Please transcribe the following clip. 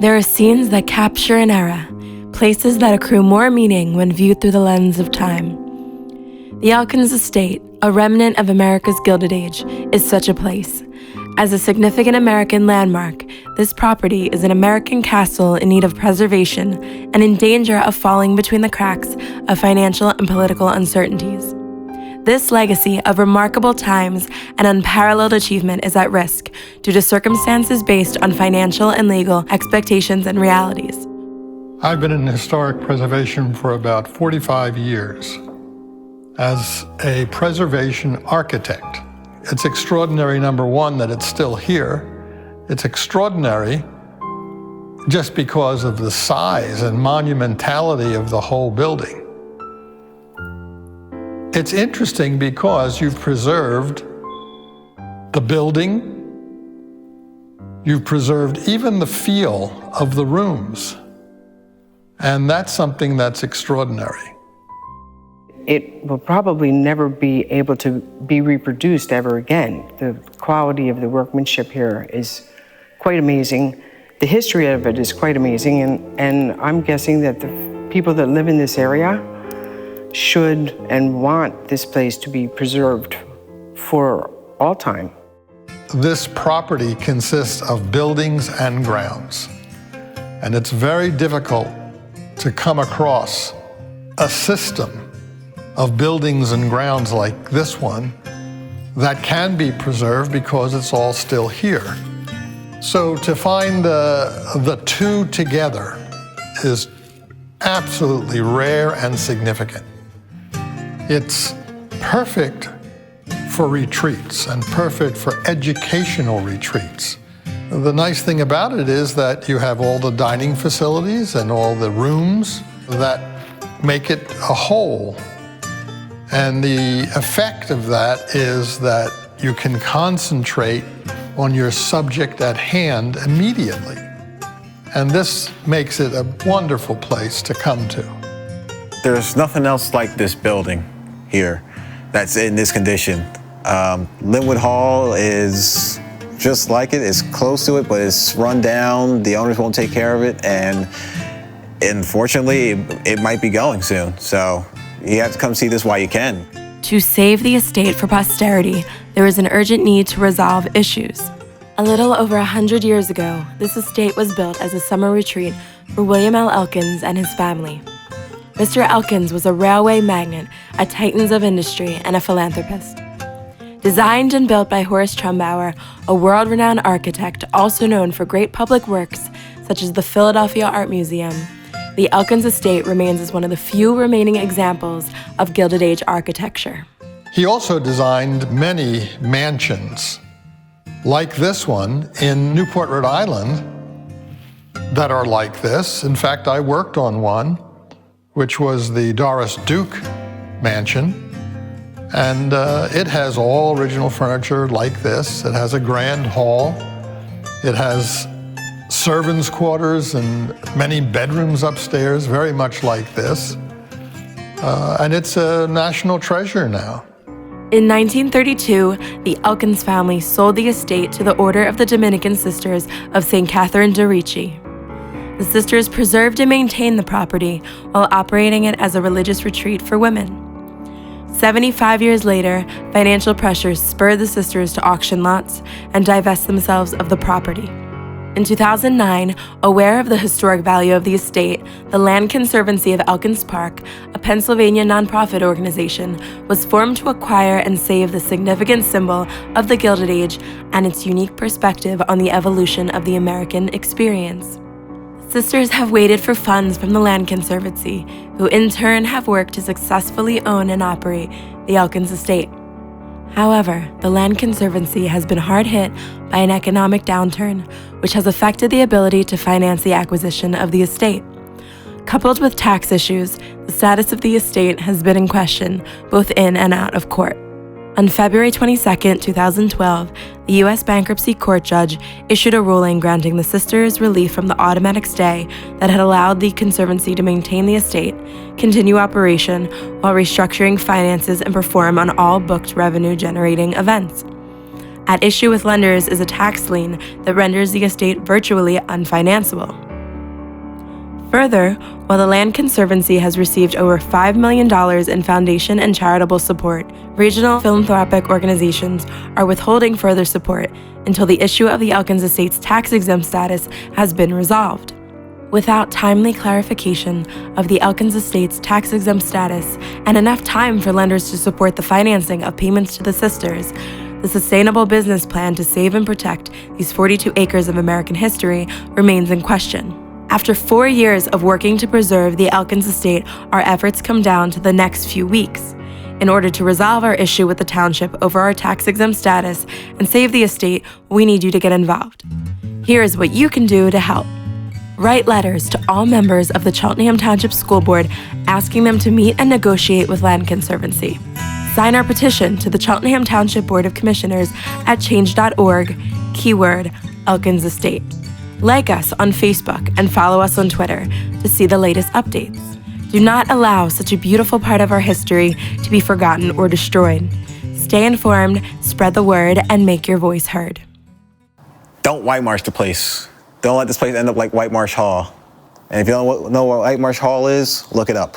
There are scenes that capture an era, places that accrue more meaning when viewed through the lens of time. The Elkins Estate, a remnant of America's Gilded Age, is such a place. As a significant American landmark, this property is an American castle in need of preservation and in danger of falling between the cracks of financial and political uncertainties. This legacy of remarkable times and unparalleled achievement is at risk due to circumstances based on financial and legal expectations and realities. I've been in historic preservation for about 45 years as a preservation architect. It's extraordinary, number one, that it's still here. It's extraordinary just because of the size and monumentality of the whole building. It's interesting because you've preserved the building, you've preserved even the feel of the rooms, and that's something that's extraordinary. It will probably never be able to be reproduced ever again. The quality of the workmanship here is quite amazing. The history of it is quite amazing, and I'm guessing that the people that live in this area should and want this place to be preserved for all time. This property consists of buildings and grounds, and it's very difficult to come across a system of buildings and grounds like this one that can be preserved because it's all still here. So to find the two together is absolutely rare and significant. It's perfect for retreats and perfect for educational retreats. The nice thing about it is that you have all the dining facilities and all the rooms that make it a whole. And the effect of that is that you can concentrate on your subject at hand immediately. And this makes it a wonderful place to come to. There's nothing else like this building here that's in this condition. Linwood Hall is just like it. It's close to it, but it's run down. The owners won't take care of it, and unfortunately, it might be going soon. So you have to come see this while you can. To save the estate for posterity, there is an urgent need to resolve issues. A little over 100 years ago, this estate was built as a summer retreat for William L. Elkins and his family. Mr. Elkins was a railway magnate, a titan of industry, and a philanthropist. Designed and built by Horace Trumbauer, a world-renowned architect also known for great public works such as the Philadelphia Art Museum, the Elkins Estate remains as one of the few remaining examples of Gilded Age architecture. He also designed many mansions like this one in Newport, Rhode Island, that are like this. In fact, I worked on one, which was the Doris Duke Mansion. And it has all original furniture like this. It has a grand hall. It has servants' quarters and many bedrooms upstairs, very much like this. And it's a national treasure now. In 1932, the Elkins family sold the estate to the Order of the Dominican Sisters of St. Catherine de' Ricci. The sisters preserved and maintained the property while operating it as a religious retreat for women. 75 years later, financial pressures spurred the sisters to auction lots and divest themselves of the property. In 2009, aware of the historic value of the estate, the Land Conservancy of Elkins Park, a Pennsylvania nonprofit organization, was formed to acquire and save the significant symbol of the Gilded Age and its unique perspective on the evolution of the American experience. Sisters have waited for funds from the Land Conservancy, who in turn have worked to successfully own and operate the Elkins Estate. However, the Land Conservancy has been hard hit by an economic downturn, which has affected the ability to finance the acquisition of the estate. Coupled with tax issues, the status of the estate has been in question, both in and out of court. On February 22, 2012, the U.S. Bankruptcy Court judge issued a ruling granting the sisters relief from the automatic stay that had allowed the Conservancy to maintain the estate, continue operation, while restructuring finances and perform on all booked revenue-generating events. At issue with lenders is a tax lien that renders the estate virtually unfinanceable. Further, while the Land Conservancy has received over $5 million in foundation and charitable support, regional philanthropic organizations are withholding further support until the issue of the Elkins Estate's tax-exempt status has been resolved. Without timely clarification of the Elkins Estate's tax-exempt status and enough time for lenders to support the financing of payments to the sisters, the sustainable business plan to save and protect these 42 acres of American history remains in question. After 4 years of working to preserve the Elkins Estate, our efforts come down to the next few weeks. In order to resolve our issue with the township over our tax-exempt status and save the estate, we need you to get involved. Here is what you can do to help. Write letters to all members of the Cheltenham Township School Board asking them to meet and negotiate with Land Conservancy. Sign our petition to the Cheltenham Township Board of Commissioners at change.org, keyword Elkins Estate. Like us on Facebook and follow us on Twitter to see the latest updates. Do not allow such a beautiful part of our history to be forgotten or destroyed. Stay informed, spread the word, and make your voice heard. Don't whitemarsh the place. Don't let this place end up like Whitemarsh Hall. And if you don't know what Whitemarsh Hall is, look it up.